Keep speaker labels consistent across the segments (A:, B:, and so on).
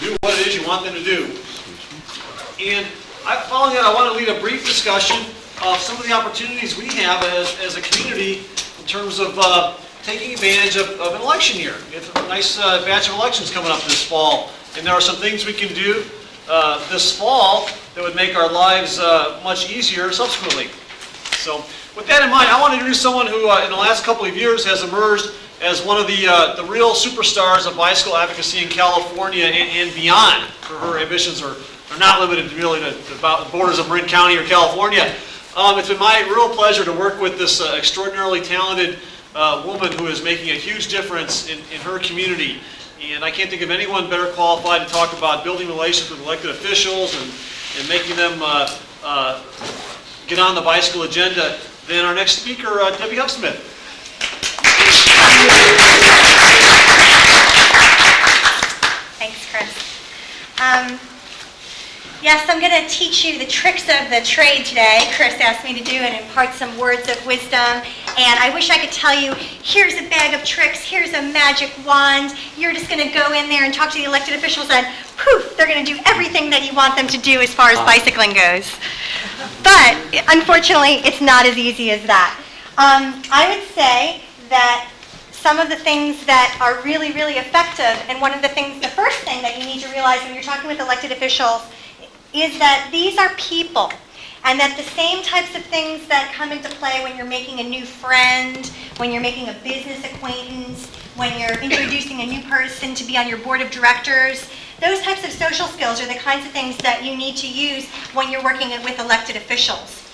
A: do what it is you want them to do. And following that, I want to lead a brief discussion of some of the opportunities we have as a community in terms of taking advantage of an election year. We have a nice batch of elections coming up this fall, and there are some things we can do this fall that would make our lives much easier subsequently. So with that in mind, I want to introduce someone who in the last couple of years has emerged as one of the real superstars of bicycle advocacy in California and beyond. Her ambitions are not limited really to the borders of Marin County or California. It's been my real pleasure to work with this extraordinarily talented woman who is making a huge difference in her community. And I can't think of anyone better qualified to talk about building relations with elected officials and making them get on the bicycle agenda than our next speaker, Deb Hubsmith.
B: Thanks, Chris. Yes, I'm going to teach you the tricks of the trade today. Chris asked me to do and impart some words of wisdom. And I wish I could tell you, here's a bag of tricks, here's a magic wand. You're just going to go in there and talk to the elected officials and poof, they're going to do everything that you want them to do as far as bicycling goes. But unfortunately, it's not as easy as that. I would say that some of the things that are really, really effective, and the first thing that you need to realize when you're talking with elected officials is that these are people, and that the same types of things that come into play when you're making a new friend, when you're making a business acquaintance, when you're introducing a new person to be on your board of directors, those types of social skills are the kinds of things that you need to use when you're working with elected officials.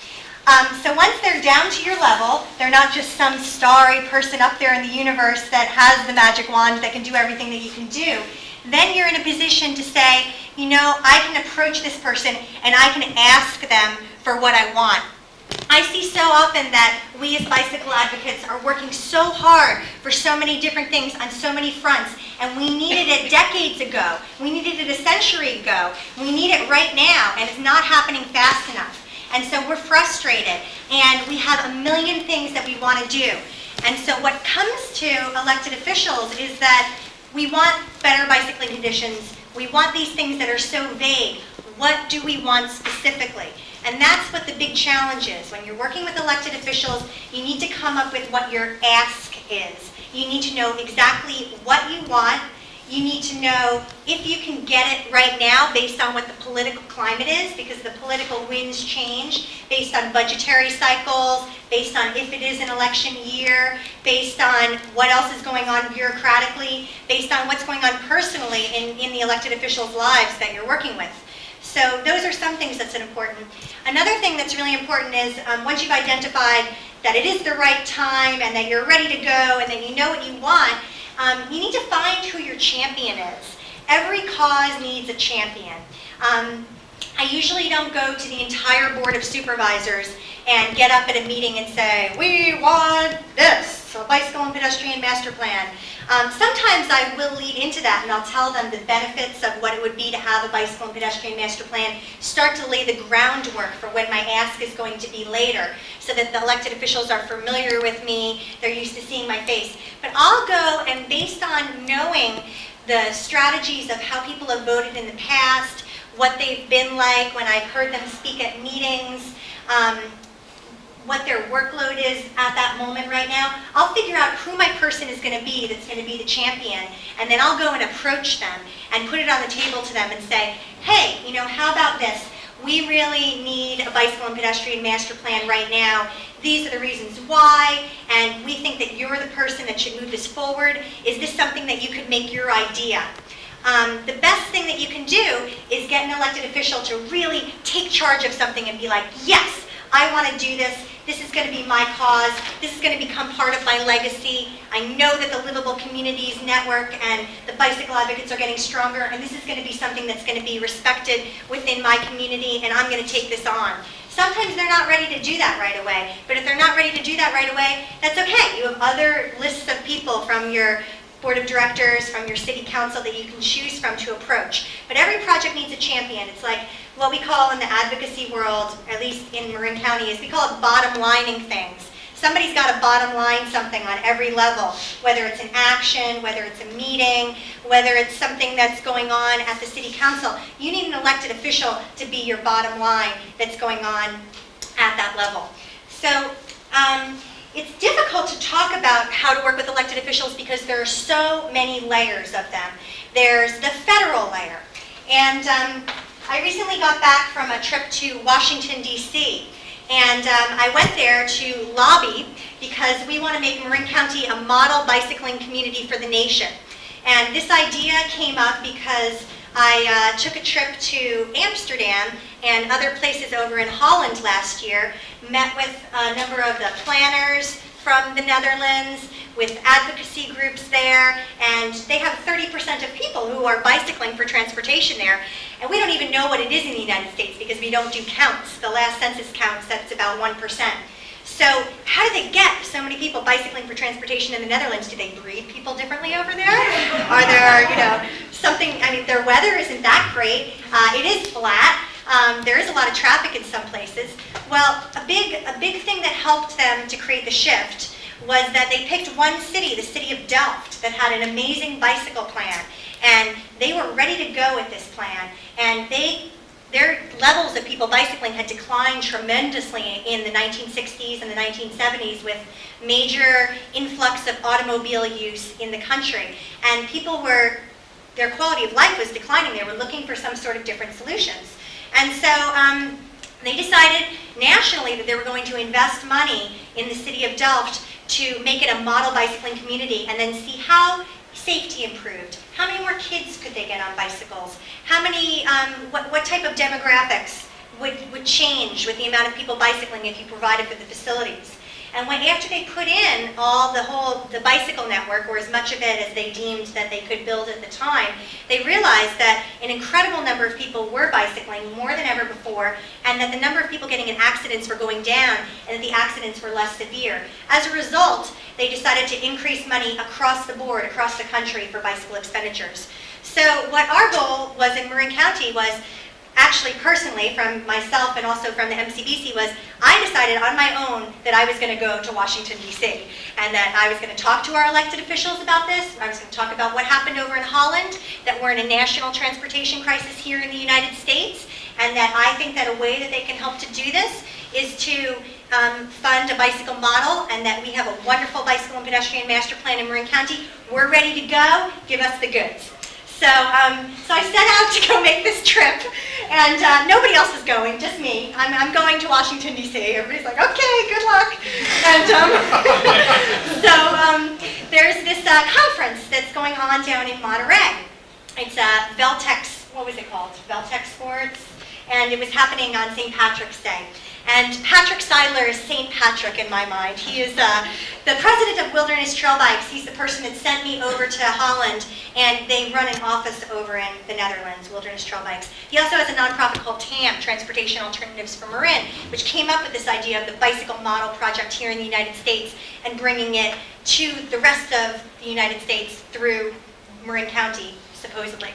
B: So once they're down to your level, they're not just some starry person up there in the universe that has the magic wand that can do everything that you can do. Then you're in a position to say, you know, I can approach this person and I can ask them for what I want. I see so often that we as bicycle advocates are working so hard for so many different things on so many fronts, and we needed it decades ago. We needed it a century ago. We need it right now, and it's not happening fast enough. And so we're frustrated, and we have a million things that we want to do. And so what comes to elected officials is that we want better bicycling conditions. We want these things that are so vague. What do we want specifically? And that's what the big challenge is. When you're working with elected officials, you need to come up with what your ask is. You need to know exactly what you want. You need to know if you can get it right now based on what the political climate is, because the political winds change based on budgetary cycles, based on if it is an election year, based on what else is going on bureaucratically, based on what's going on personally in the elected officials' lives that you're working with. So those are some things that's important. Another thing that's really important is once you've identified that it is the right time and that you're ready to go and that you know what you want, you need to find who your champion is. Every cause needs a champion. I usually don't go to the entire board of supervisors and get up at a meeting and say, we want this, a bicycle and pedestrian master plan. Sometimes I will lead into that and I'll tell them the benefits of what it would be to have a bicycle and pedestrian master plan, start to lay the groundwork for when my ask is going to be later, so that the elected officials are familiar with me, they're used to seeing my face. But I'll go and based on knowing the strategies of how people have voted in the past, what they've been like when I've heard them speak at meetings, what their workload is at that moment right now, I'll figure out who my person is going to be that's going to be the champion, and then I'll go and approach them and put it on the table to them and say, hey, you know, how about this? We really need a bicycle and pedestrian master plan right now. These are the reasons why, and we think that you're the person that should move this forward. Is this something that you could make your idea? The best thing that you can do is get an elected official to really take charge of something and be like, yes, I want to do this. This is going to be my cause. This is going to become part of my legacy. I know that the Livable Communities Network and the bicycle advocates are getting stronger, and this is going to be something that's going to be respected within my community, and I'm going to take this on. Sometimes they're not ready to do that right away, but if they're not ready to do that right away, that's okay. You have other lists of people from your board of directors, from your city council that you can choose from to approach. But every project needs a champion. It's like what we call in the advocacy world, at least in Marin County, is we call it bottom lining things. Somebody's got to bottom line something on every level, whether it's an action, whether it's a meeting, whether it's something that's going on at the city council. You need an elected official to be your bottom line that's going on at that level. So it's difficult to talk about how to work with elected officials because there are so many layers of them. There's the federal layer. And I recently got back from a trip to Washington, D.C., and I went there to lobby because we want to make Marin County a model bicycling community for the nation. And this idea came up because I took a trip to Amsterdam and other places over in Holland last year, met with a number of the planners from the Netherlands, with advocacy groups there, and they have 30% of people who are bicycling for transportation there. And we don't even know what it is in the United States because we don't do counts. The last census counts, that's about 1%. So how do they get so many people bicycling for transportation in the Netherlands? Do they breed people differently over there? Are there, something, their weather isn't that great. It is flat. There is a lot of traffic in some places. Well, a big thing that helped them to create the shift was that they picked one city, the city of Delft, that had an amazing bicycle plan. And they were ready to go with this plan. And their levels of people bicycling had declined tremendously in the 1960s and the 1970s with major influx of automobile use in the country. And their quality of life was declining. They were looking for some sort of different solutions. And so they decided nationally that they were going to invest money in the city of Delft to make it a model bicycling community and then see how safety improved. How many more kids could they get on bicycles? How many, what type of demographics would change with the amount of people bicycling if you provided for the facilities? And after they put in the bicycle network, or as much of it as they deemed that they could build at the time, they realized that an incredible number of people were bicycling more than ever before, and that the number of people getting in accidents were going down, and that the accidents were less severe. As a result, they decided to increase money across the board, across the country for bicycle expenditures. So what our goal was in Marin County was, actually personally from myself and also from the MCBC, was I decided on my own that I was going to go to Washington, D.C. and that I was going to talk to our elected officials about this. I was going to talk about what happened over in Holland, that we're in a national transportation crisis here in the United States, and that I think that a way that they can help to do this is to fund a bicycle model, and that we have a wonderful bicycle and pedestrian master plan in Marin County. We're ready to go. Give us the goods. So I set out to go make this trip, and nobody else is going, just me. I'm going to Washington, D.C. Everybody's like, okay, good luck. And so there's this conference that's going on down in Monterey. It's Veltex, what was it called? Veltex Sports, and it was happening on St. Patrick's Day. And Patrick Seidler is St. Patrick in my mind. He is the president of Wilderness Trail Bikes. He's the person that sent me over to Holland, and they run an office over in the Netherlands, Wilderness Trail Bikes. He also has a nonprofit called TAM, Transportation Alternatives for Marin, which came up with this idea of the bicycle model project here in the United States and bringing it to the rest of the United States through Marin County, supposedly.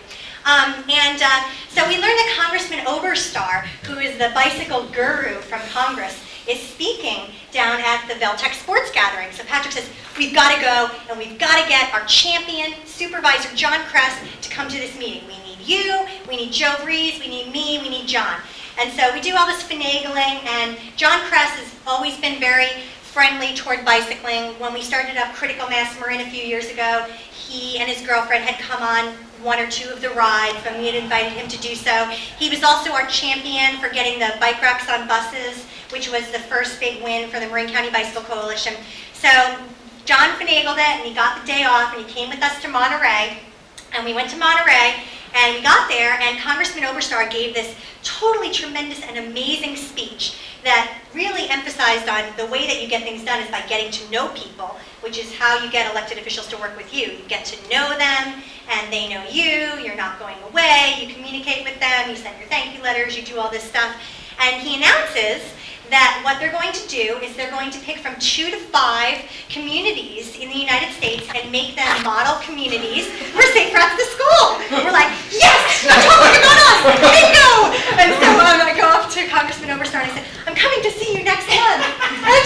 B: So we learned that Congressman Oberstar, who is the bicycle guru from Congress, is speaking down at the Veltex Sports Gathering. So Patrick says, we've got to go, and we've got to get our champion, Supervisor John Kress, to come to this meeting. We need you, we need Joe Breeze, we need me, we need John. And so we do all this finagling, and John Kress has always been very friendly toward bicycling. When we started up Critical Mass Marin a few years ago, he and his girlfriend had come on one or two of the rides, and we had invited him to do so. He was also our champion for getting the bike racks on buses, which was the first big win for the Marin County Bicycle Coalition. So John finagled it, and he got the day off, and he came with us to Monterey, and we went to Monterey, and we got there, and Congressman Oberstar gave this totally tremendous and amazing speech that really emphasized on the way that you get things done is by getting to know people, which is how you get elected officials to work with you. You get to know them, and they know you. You're not going away. You communicate with them. You send your thank you letters. You do all this stuff. And he announces that what they're going to do is they're going to pick from 2 to 5 communities in the United States and make them model communities for Safe Routes to School. We're like, yes, totally about us, bingo! And so I go up to Congressman Oberstar and I said, I'm coming to see you next month. And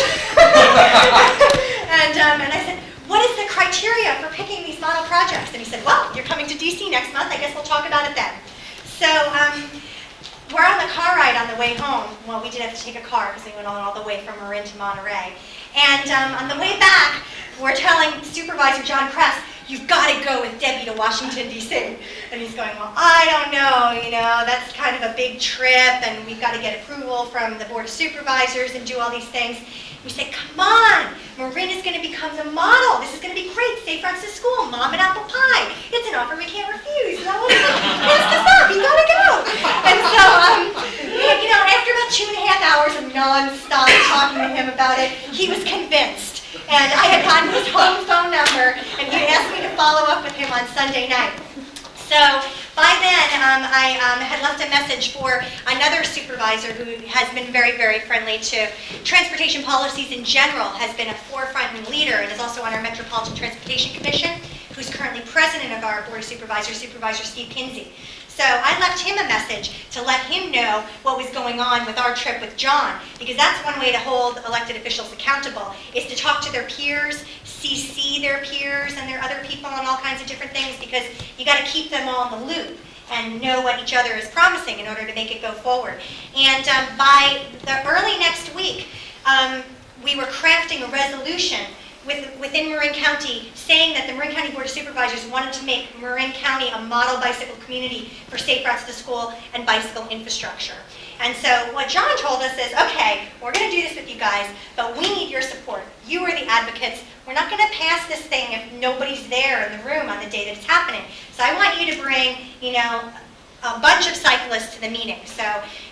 B: way home, well, we did have to take a car because we went all the way from Marin to Monterey. And on the way back, we're telling Supervisor John Kress, you've got to go with Debbie to Washington, D.C. And he's going, well, I don't know, that's kind of a big trip, and we've got to get approval from the Board of Supervisors and do all these things. We said, come on, Marin is going to become the model. This is going to be great. St. Francis School, mom and apple pie. It's an offer we can't refuse. Pass this up. You got to go. And so, after about 2.5 hours of nonstop talking to him about it, he was convinced. And I had gotten his home phone number, and he asked me to follow up with him on Sunday night. So by then, I had left a message for another supervisor who has been very, very friendly to transportation policies in general, has been a forefront and leader, and is also on our Metropolitan Transportation Commission, who's currently president of our Board of Supervisors, Supervisor Steve Kinsey. So I left him a message to let him know what was going on with our trip with John, because that's one way to hold elected officials accountable, is to talk to their peers, CC their peers and their other people on all kinds of different things, because you got to keep them all in the loop and know what each other is promising in order to make it go forward. And by the early next week, we were crafting a resolution within Marin County saying that the Marin County Board of Supervisors wanted to make Marin County a model bicycle community for St. Francis School and bicycle infrastructure. And so what John told us is, okay, we're going to do this with you guys, but we need your support. You are the advocates. We're not going to pass this thing if nobody's there in the room on the day that it's happening. So I want you to bring, a bunch of cyclists to the meeting. So,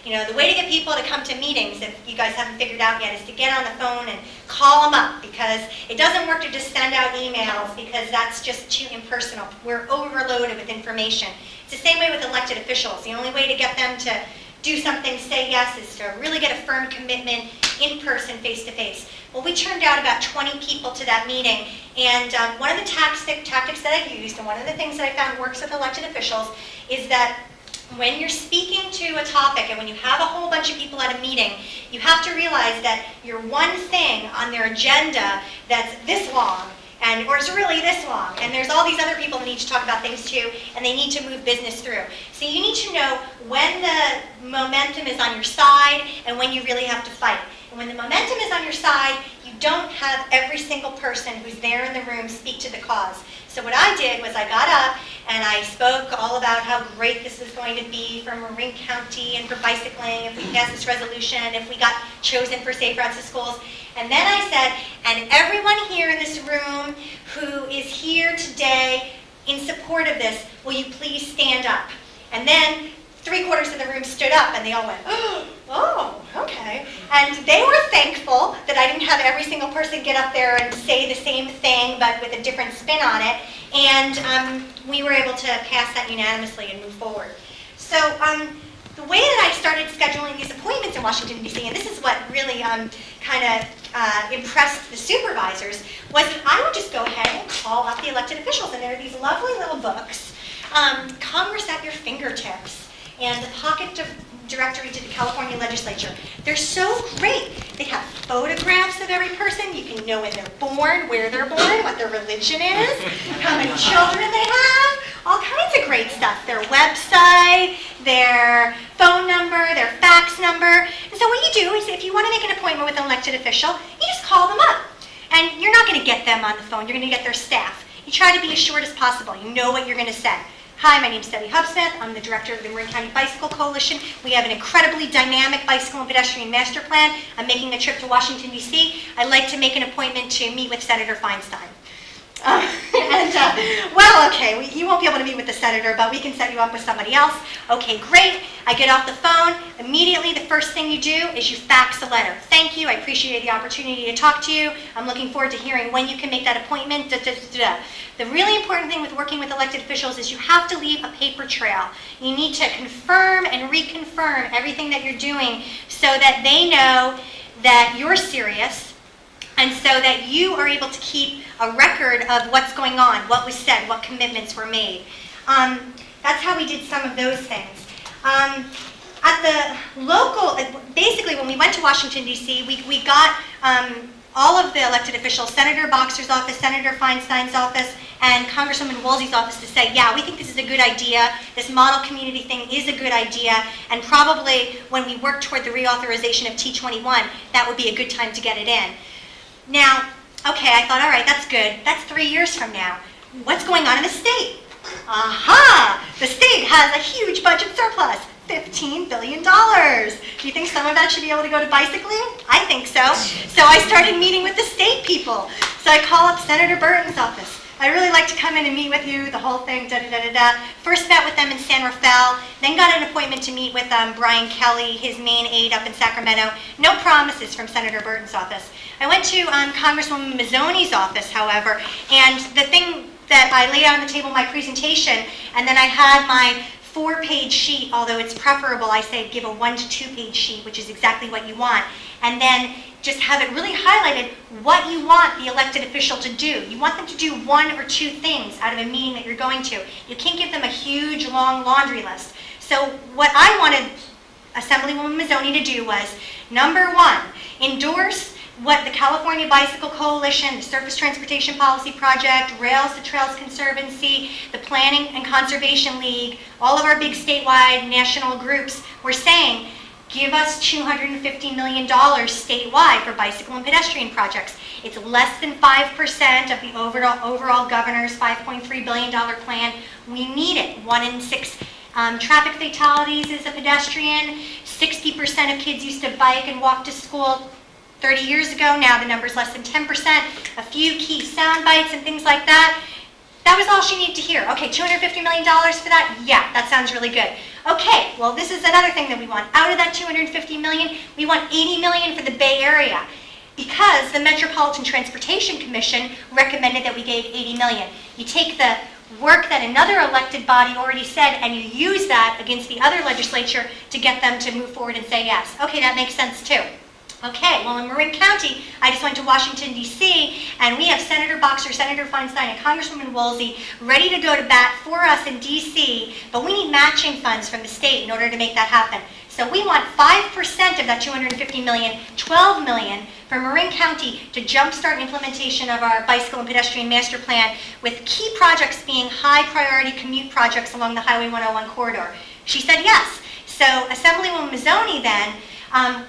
B: the way to get people to come to meetings, if you guys haven't figured out yet, is to get on the phone and call them up, because it doesn't work to just send out emails, because that's just too impersonal. We're overloaded with information. It's the same way with elected officials. The only way to get them to do something, say yes, is to really get a firm commitment in person, face to face. Well, we turned out about 20 people to that meeting, and one of the tactics that I used, and one of the things that I found works with elected officials, is that when you're speaking to a topic and when you have a whole bunch of people at a meeting, you have to realize that your one thing on their agenda that's this long, or it's really this long, and there's all these other people that need to talk about things too, and they need to move business through. So you need to know when the momentum is on your side and when you really have to fight. And when the momentum is on your side, you don't have every single person who's there in the room speak to the cause. So what I did was I got up and I spoke all about how great this is going to be for Marin County and for bicycling, if we pass this resolution, if we got chosen for St. Francis Schools. And then I said, and everyone here in this room who is here today in support of this, will you please stand up? And then 3/4 of the room stood up and they all went, oh, okay. And they were thankful that I didn't have every single person get up there and say the same thing but with a different spin on it. And we were able to pass that unanimously and move forward. So the way that I started scheduling these appointments in Washington, D.C., and this is what really kind of impressed the supervisors, was that I would just go ahead and call up the elected officials. And there are these lovely little books, Congress at Your Fingertips, and the Pocket Directory to the California Legislature. They're so great. They have photographs of every person. You can know when they're born, where they're born, what their religion is, how many children they have, all kinds of great stuff. Their website, their phone number, their fax number. And so what you do is if you want to make an appointment with an elected official, you just call them up. And you're not going to get them on the phone. You're going to get their staff. You try to be as short as possible. You know what you're going to say. Hi, my name is Deb Hubsmith. I'm the director of the Marin County Bicycle Coalition. We have an incredibly dynamic bicycle and pedestrian master plan. I'm making a trip to Washington, D.C. I'd like to make an appointment to meet with Senator Feinstein. Well, okay, you won't be able to meet with the senator, but we can set you up with somebody else. Okay, great. I get off the phone. Immediately, the first thing you do is you fax a letter. Thank you. I appreciate the opportunity to talk to you. I'm looking forward to hearing when you can make that appointment. The really important thing with working with elected officials is you have to leave a paper trail. You need to confirm and reconfirm everything that you're doing so that they know that you're serious, and so that you are able to keep a record of what's going on, what was said, what commitments were made. That's how we did some of those things. At the local, basically when we went to Washington, D.C., we got all of the elected officials, Senator Boxer's office, Senator Feinstein's office, and Congresswoman Woolsey's office to say, yeah, we think this is a good idea, this model community thing is a good idea, and probably when we work toward the reauthorization of T21, that would be a good time to get it in. Now, okay, I thought, all right, that's good. That's 3 years from now. What's going on in the state? Aha! The state has a huge budget surplus, $15 billion. Do you think some of that should be able to go to bicycling? I think so. So I started meeting with the state people. So I call up Senator Burton's office. I really like to come in and meet with you, the whole thing, da-da-da-da-da. First met with them in San Rafael, then got an appointment to meet with Brian Kelly, his main aide up in Sacramento. No promises from Senator Burton's office. I went to Congresswoman Mazzoni's office, however, and the thing that I laid out on the table, my presentation, and then I had my 4-page sheet, although it's preferable, I say give a 1 to 2-page sheet, which is exactly what you want, and then just have it really highlighted what you want the elected official to do. You want them to do 1 or 2 things out of a meeting that you're going to. You can't give them a huge, long laundry list. So what I wanted Assemblywoman Mazzoni to do was, number 1, endorse what the California Bicycle Coalition, the Surface Transportation Policy Project, Rails to Trails Conservancy, the Planning and Conservation League, all of our big statewide national groups were saying, give us $250 million statewide for bicycle and pedestrian projects. It's less than 5% of the overall governor's $5.3 billion plan. We need it. 1 in 6 traffic fatalities is a pedestrian. 60% of kids used to bike and walk to school 30 years ago. Now the number's less than 10%. A few key sound bites and things like that. That was all she needed to hear. Okay, $250 million for that? Yeah, that sounds really good. Okay, well, this is another thing that we want. Out of that $250 million, we want $80 million for the Bay Area, because the Metropolitan Transportation Commission recommended that we gave $80 million. You take the work that another elected body already said, and you use that against the other legislature to get them to move forward and say yes. Okay, that makes sense too. Okay, well, in Marin County, I just went to Washington, D.C., and we have Senator Boxer, Senator Feinstein, and Congresswoman Woolsey ready to go to bat for us in D.C., but we need matching funds from the state in order to make that happen. So we want 5% of that $250 million, $12 million, for Marin County to jumpstart implementation of our bicycle and pedestrian master plan, with key projects being high-priority commute projects along the Highway 101 corridor. She said yes. So Assemblywoman Mazzoni then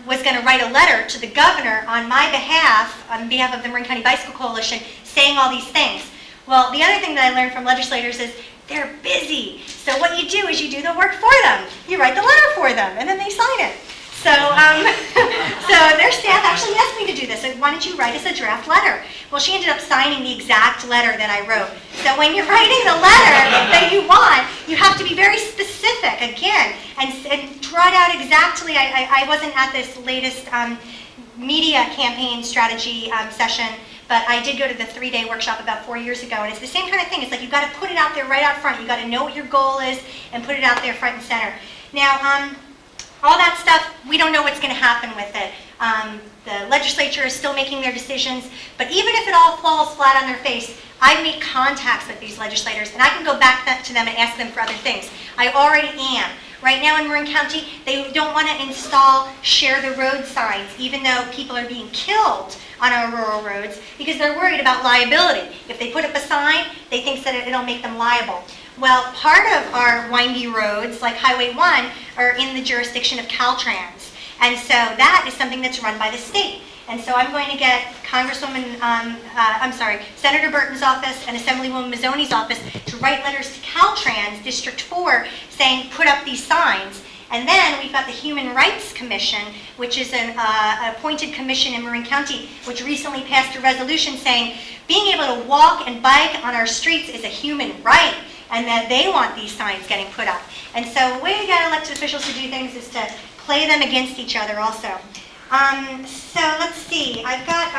B: was going to write a letter to the governor on my behalf, on behalf of the Marin County Bicycle Coalition, saying all these things. Well, the other thing that I learned from legislators is they're busy. So what you do is you do the work for them. You write the letter for them, and then they sign it. So, so their staff actually asked me to do this. So why don't you write us a draft letter? Well, she ended up signing the exact letter that I wrote. So when you're writing the letter that you want, you have to be very specific, again, and draw it out exactly. I wasn't at this latest media campaign strategy session, but I did go to the 3-day workshop about 4 years ago, and it's the same kind of thing. It's like you've got to put it out there right out front. You've got to know what your goal is and put it out there front and center. Now, all that stuff, we don't know what's going to happen with it. The legislature is still making their decisions, but even if it all falls flat on their face, I've made contacts with these legislators, and I can go back to them and ask them for other things. I already am. Right now in Marin County, they don't want to install share the road signs, even though people are being killed on our rural roads, because they're worried about liability. If they put up a sign, they think that it'll make them liable. Well, part of our windy roads, like Highway 1, are in the jurisdiction of Caltrans. And so that is something that's run by the state. And so I'm going to get Senator Burton's office and Assemblywoman Mazzoni's office to write letters to Caltrans, District 4, saying put up these signs. And then we've got the Human Rights Commission, which is an appointed commission in Marin County, which recently passed a resolution saying being able to walk and bike on our streets is a human right, and that they want these signs getting put up. And so the way to get elected officials to do things is to play them against each other also. So let's see, I've got,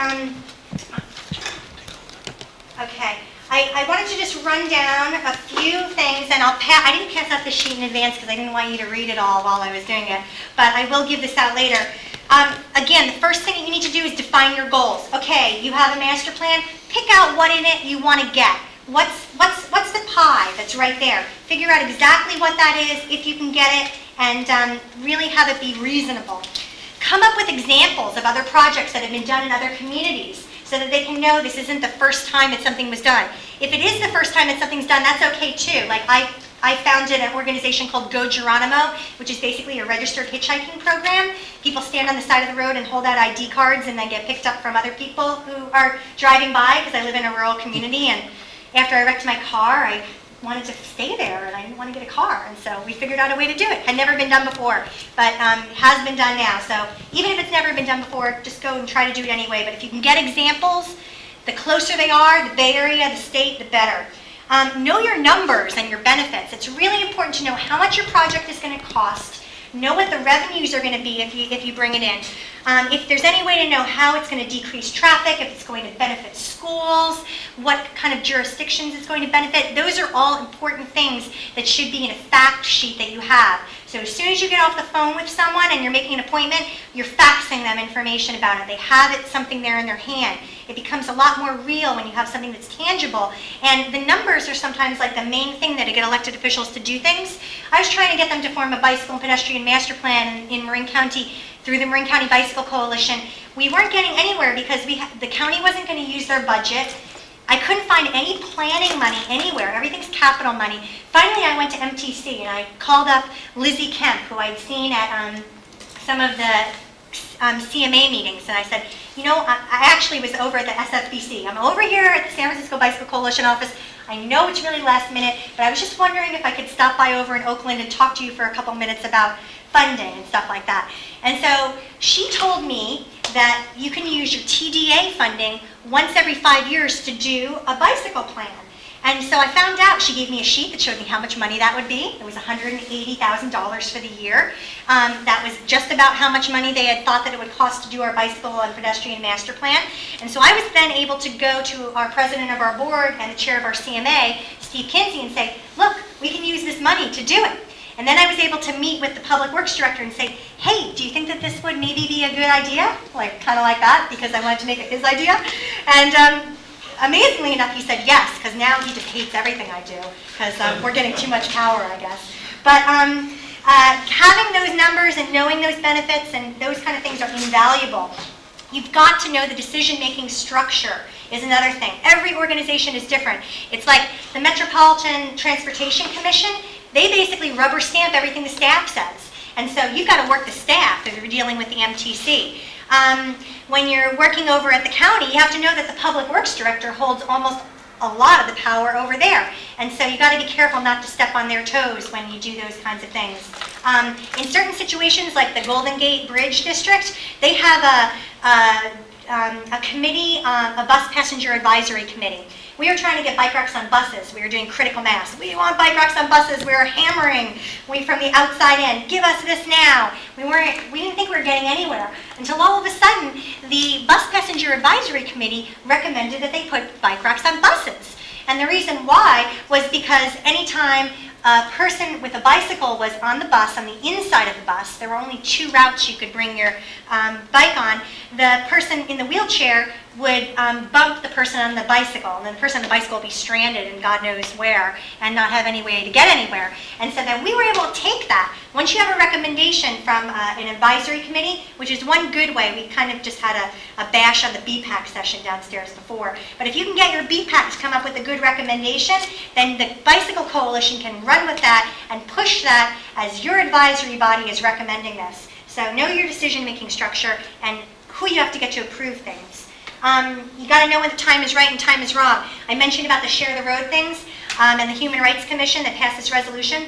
B: okay. I wanted to just run down a few things, and I didn't pass out this sheet in advance because I didn't want you to read it all while I was doing it, but I will give this out later. Again, the first thing that you need to do is define your goals. Okay, you have a master plan, pick out what in it you want to get. What's the pie that's right there? Figure out exactly what that is, if you can get it, and really have it be reasonable. Come up with examples of other projects that have been done in other communities so that they can know this isn't the first time that something was done. If it is the first time that something's done, that's okay too. Like I founded an organization called Go Geronimo, which is basically a registered hitchhiking program. People stand on the side of the road and hold out ID cards and then get picked up from other people who are driving by, because I live in a rural community, and after I wrecked my car, I wanted to stay there and I didn't want to get a car, and so we figured out a way to do it. Had never been done before, but it has been done now. So even if it's never been done before, just go and try to do it anyway. But if you can get examples, the closer they are, the Bay Area, the state, the better. Know your numbers and your benefits. It's really important to know how much your project is going to cost. Know what the revenues are going to be if you bring it in. If there's any way to know how it's going to decrease traffic, if it's going to benefit schools, what kind of jurisdictions it's going to benefit, those are all important things that should be in a fact sheet that you have. So as soon as you get off the phone with someone and you're making an appointment, you're faxing them information about it. They have it, something there in their hand. It becomes a lot more real when you have something that's tangible. And the numbers are sometimes like the main thing that get elected officials to do things. I was trying to get them to form a bicycle and pedestrian master plan in Marin County through the Marin County Bicycle Coalition. We weren't getting anywhere because the county wasn't going to use their budget. I couldn't find any planning money anywhere. Everything's capital money. Finally, I went to MTC and I called up Lizzie Kemp, who I'd seen at some of the CMA meetings, and I said, you know, I actually was over at the SFBC. I'm over here at the San Francisco Bicycle Coalition office. I know it's really last minute, but I was just wondering if I could stop by over in Oakland and talk to you for a couple minutes about funding and stuff like that. And so she told me that you can use your TDA funding once every 5 years to do a bicycle plan. And so I found out, she gave me a sheet that showed me how much money that would be. It was $180,000 for the year. That was just about how much money they had thought that it would cost to do our bicycle and pedestrian master plan. And so I was then able to go to our president of our board and the chair of our CMA, Steve Kinsey, and say, look, we can use this money to do it. And then I was able to meet with the public works director and say, hey, do you think that this would maybe be a good idea? Like, kind of like that, because I wanted to make it his idea. And amazingly enough, he said yes, because now he just hates everything I do, because we're getting too much power, I guess. But having those numbers and knowing those benefits and those kind of things are invaluable. You've got to know the decision-making structure is another thing. Every organization is different. It's like the Metropolitan Transportation Commission. They basically rubber stamp everything the staff says. And so you've got to work the staff if you're dealing with the MTC. When you're working over at the county, you have to know that the public works director holds almost a lot of the power over there. And so you got to be careful not to step on their toes when you do those kinds of things. In certain situations, like the Golden Gate Bridge District, they have a committee, a bus passenger advisory committee. We were trying to get bike racks on buses. We were doing critical mass. We want bike racks on buses. We were hammering from the outside in. Give us this now. We didn't think we were getting anywhere until all of a sudden the bus passenger advisory committee recommended that they put bike racks on buses. And the reason why was because anytime a person with a bicycle was on the bus, on the inside of the bus, there were only 2 routes you could bring your bike on, the person in the wheelchair would bump the person on the bicycle, and then the person on the bicycle would be stranded in God knows where and not have any way to get anywhere. And so then we were able to take that. Once you have a recommendation from an advisory committee, which is one good way, we kind of just had a bash on the BPAC session downstairs before, but if you can get your BPAC to come up with a good recommendation, then the Bicycle Coalition can run with that and push that as your advisory body is recommending this. So know your decision-making structure and who you have to get to approve things. You got to know when the time is right and time is wrong. I mentioned about the Share the Road things and the Human Rights Commission that passed this resolution.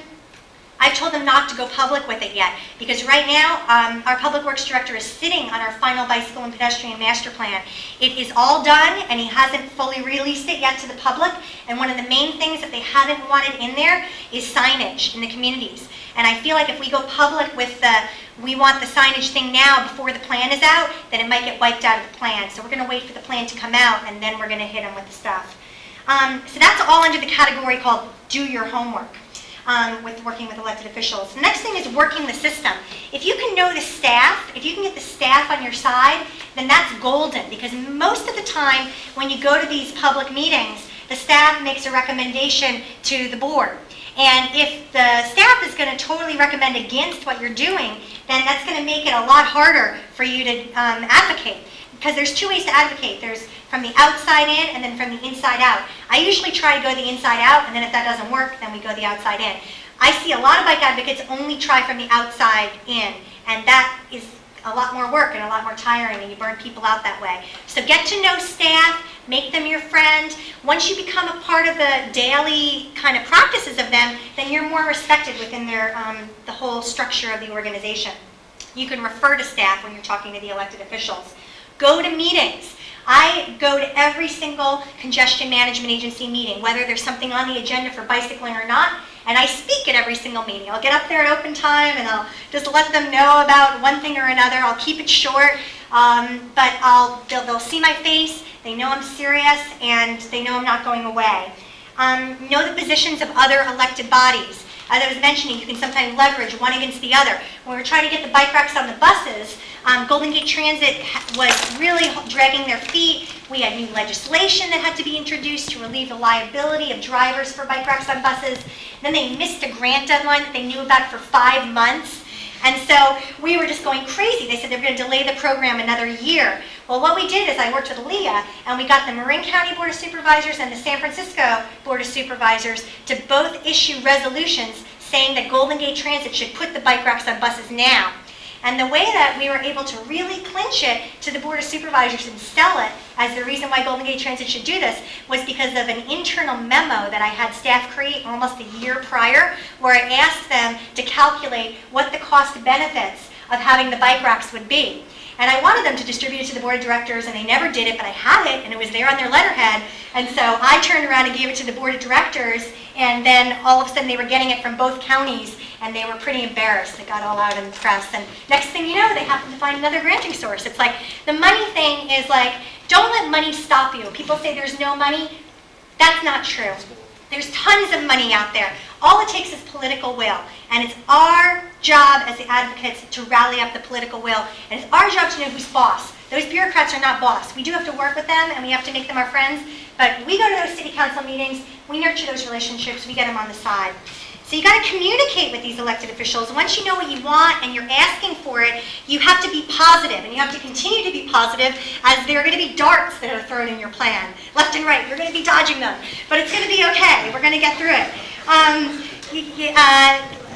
B: I've told them not to go public with it yet, because right now our Public Works Director is sitting on our final bicycle and pedestrian master plan. It is all done, and he hasn't fully released it yet to the public, and one of the main things that they haven't wanted in there is signage in the communities. And I feel like if we go public with we want the signage thing now before the plan is out, then it might get wiped out of the plan. So we're going to wait for the plan to come out, and then we're going to hit them with the stuff. So that's all under the category called do your homework. With working with elected officials. The next thing is working the system. If you can know the staff, if you can get the staff on your side, then that's golden, because most of the time when you go to these public meetings, the staff makes a recommendation to the board. And if the staff is going to totally recommend against what you're doing, then that's going to make it a lot harder for you to advocate. because there's two ways to advocate. There's from the outside in and then from the inside out. I usually try to go the inside out, and then if that doesn't work, then we go the outside in. I see a lot of bike advocates only try from the outside in, and that is a lot more work and a lot more tiring, and you burn people out that way. So get to know staff, make them your friend. Once you become a part of the daily kind of practices of them, then you're more respected within their the whole structure of the organization. You can refer to staff when you're talking to the elected officials. Go to meetings. I go to every single congestion management agency meeting, whether there's something on the agenda for bicycling or not, and I speak at every single meeting. I'll get up there at open time and I'll just let them know about one thing or another. I'll keep it short, but they'll see my face, they know I'm serious, and they know I'm not going away. Know the positions of other elected bodies. As I was mentioning, you can sometimes leverage one against the other. When we were trying to get the bike racks on the buses, Golden Gate Transit was really dragging their feet. We had new legislation that had to be introduced to relieve the liability of drivers for bike racks on buses. Then they missed a grant deadline that they knew about for 5 months. And so we were just going crazy. They said they were going to delay the program another year. Well, what we did is I worked with Leah, and we got the Marin County Board of Supervisors and the San Francisco Board of Supervisors to both issue resolutions saying that Golden Gate Transit should put the bike racks on buses now. And the way that we were able to really clinch it to the Board of Supervisors and sell it as the reason why Golden Gate Transit should do this was because of an internal memo that I had staff create almost a year prior, where I asked them to calculate what the cost benefits of having the bike racks would be. And I wanted them to distribute it to the board of directors, and they never did it, but I had it, and it was there on their letterhead. And so I turned around and gave it to the board of directors, and then all of a sudden they were getting it from both counties, and they were pretty embarrassed. It got all out in the press, and next thing you know, they happened to find another granting source. It's like, the money thing is like, don't let money stop you. People say there's no money. That's not true. There's tons of money out there. All it takes is political will. And it's our job as the advocates to rally up the political will. And it's our job to know who's boss. Those bureaucrats are not boss. We do have to work with them, and we have to make them our friends. But we go to those city council meetings, we nurture those relationships, we get them on the side. So you got to communicate with these elected officials. Once you know what you want and you're asking for it, you have to be positive, and you have to continue to be positive, as there are going to be darts that are thrown in your plan, left and right. You're going to be dodging them, but it's going to be okay. We're going to get through it.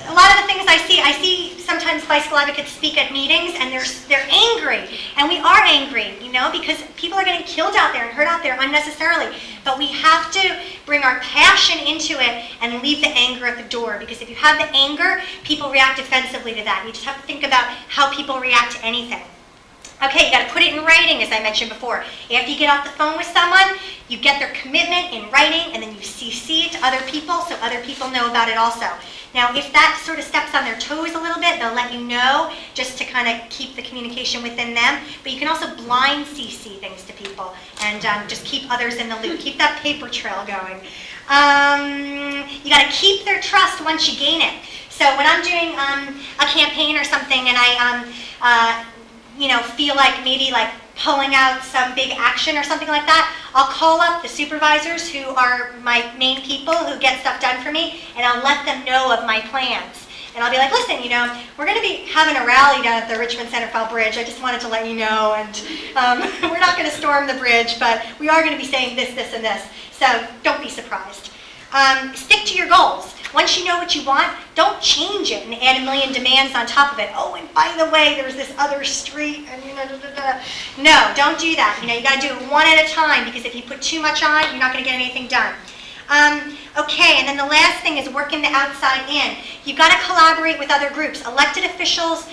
B: A lot of the things I see sometimes bicycle advocates speak at meetings, and they're angry, and we are angry, because people are getting killed out there and hurt out there unnecessarily. But we have to bring our passion into it and leave the anger at the door, because if you have the anger, people react defensively to that. You just have to think about how people react to anything. Okay, you got to put it in writing, as I mentioned before. After you get off the phone with someone, you get their commitment in writing, and then you CC it to other people so other people know about it also. Now, if that sort of steps on their toes a little bit, they'll let you know, just to kind of keep the communication within them. But you can also blind CC things to people and just keep others in the loop. Keep that paper trail going. You got to keep their trust once you gain it. So when I'm doing a campaign or something, and I feel like maybe like pulling out some big action or something like that, I'll call up the supervisors who are my main people who get stuff done for me, and I'll let them know of my plans. And I'll be like, listen, we're going to be having a rally down at the Richmond Centerville Bridge. I just wanted to let you know, and we're not going to storm the bridge, but we are going to be saying this, this, and this. So don't be surprised. Stick to your goals. Once you know what you want, don't change it and add a million demands on top of it. Oh, and by the way, there's this other street, and No, don't do that. You got to do it one at a time, because if you put too much on, you're not going to get anything done. Okay, and then the last thing is working the outside in. You've got to collaborate with other groups. Elected officials,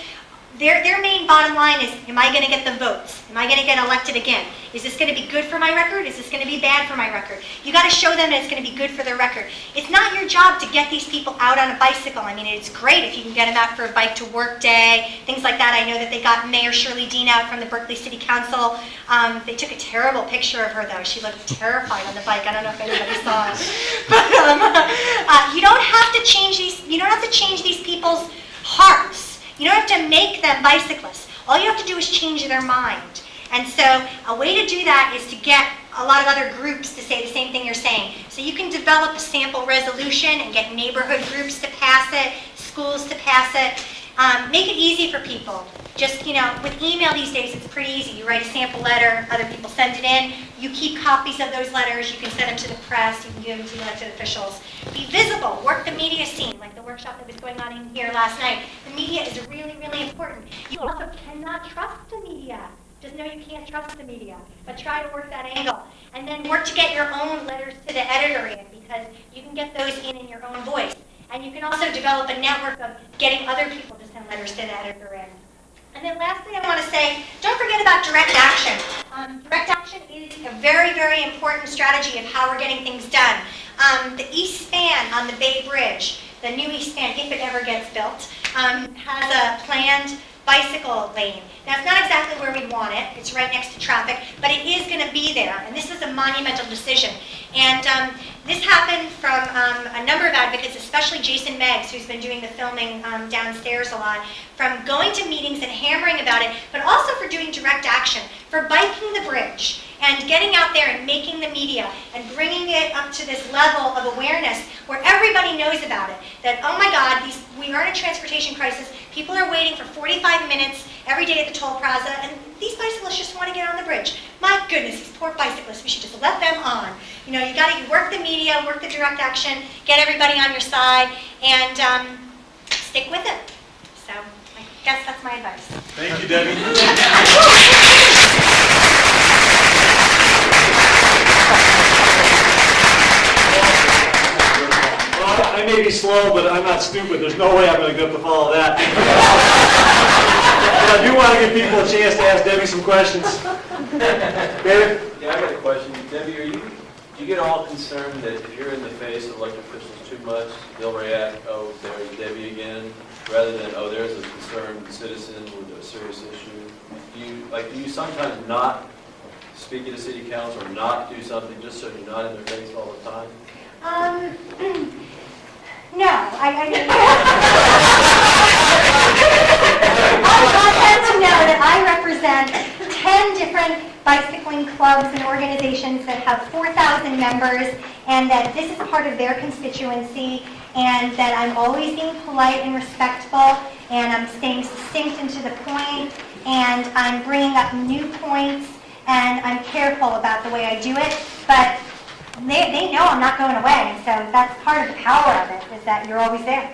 B: their main bottom line is, am I going to get the votes? Am I going to get elected again? Is this going to be good for my record? Is this going to be bad for my record? You got to show them that it's going to be good for their record. It's not your job to get these people out on a bicycle. I mean, it's great if you can get them out for a bike to work day, things like that. I know that they got Mayor Shirley Dean out from the Berkeley City Council. They took a terrible picture of her, though. She looked terrified on the bike. I don't know if anybody saw it. But you don't have to change these. You don't have to change these people's hearts. You don't have to make them bicyclists. All you have to do is change their mind. And so a way to do that is to get a lot of other groups to say the same thing you're saying. So you can develop a sample resolution and get neighborhood groups to pass it, schools to pass it. Make it easy for people. Just, with email these days, it's pretty easy. You write a sample letter, other people send it in. You keep copies of those letters. You can send them to the press. You can give them to elected officials. Be visible. Work the media scene, like the workshop that was going on in here last night. The media is really, really important. You also cannot trust the media. Just know you can't trust the media, but try to work that angle. And then work to get your own letters to the editor in, because you can get those in your own voice. And you can also develop a network of getting other people to send letters to the editor in. And then lastly, I want to say, don't forget about direct action. Direct action is a very, very important strategy of how we're getting things done. The East Span on the Bay Bridge, the new East Span, if it ever gets built, has a planned bicycle lane. Now, it's not exactly where we want it. It's right next to traffic, but it is going to be there. And this is a monumental decision. And this happened from a number of advocates, especially Jason Meggs, who's been doing the filming downstairs a lot, from going to meetings and hammering about it, but also for doing direct action, for biking the bridge and getting out there and making the media and bringing it up to this level of awareness where everybody knows about it. That, oh my God, we are in a transportation crisis. People are waiting for 45 minutes every day at the toll plaza, and these bicyclists just want to get on the bridge. My goodness, these poor bicyclists, we should just let them on. You got to work the media, work the direct action, get everybody on your side, and stick with it. So I guess that's my advice.
A: Thank you, Debbie. Well, I may be slow, but I'm not stupid. There's no way I'm going to get to follow that. But I do want to give people a chance to ask Debbie some questions. David?
C: Yeah, I got a question. Debbie, do you get all concerned that if you're in the face of elected officials too much, they'll react, oh, there's Debbie again, rather than, oh, there's a concerned citizen with a serious issue? Do you sometimes not speak at a city council or not do something just so you're not in their face all the time?
B: No, I mean, I want them to know that I represent 10 different bicycling clubs and organizations that have 4,000 members, and that this is part of their constituency, and that I'm always being polite and respectful, and I'm staying succinct and to the point, and I'm bringing up new points, and I'm careful about the way I do it, but they know I'm not going away, so that's part of the power of it, is that you're always there.